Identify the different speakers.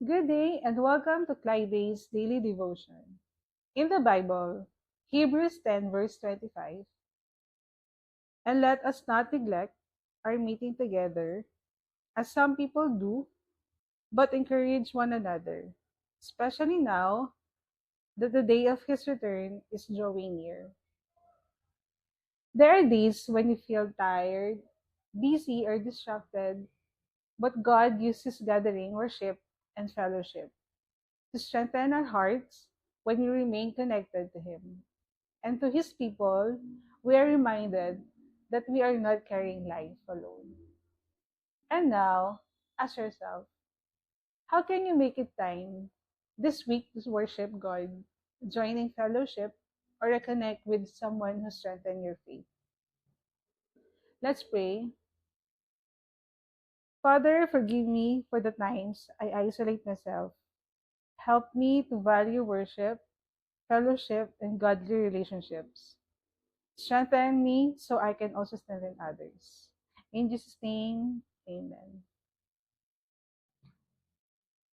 Speaker 1: Good day and welcome to Clyde's Daily Devotion. In the Bible, Hebrews 10 verse 25, and let us not neglect our meeting together, as some people do, but encourage one another, especially now that the day of his return is drawing near. There are days when you feel tired, busy, or distracted, but God uses gathering, worship, and fellowship to strengthen our hearts when we remain connected to Him. And to His people, we are reminded that we are not carrying life alone. And now, ask yourself, how can you make it time this week to worship God, joining fellowship, or reconnect with someone who strengthens your faith? Let's pray. Father, forgive me for the times I isolate myself. Help me to value worship, fellowship, and godly relationships. Strengthen me so I can also strengthen others. In Jesus' name, amen.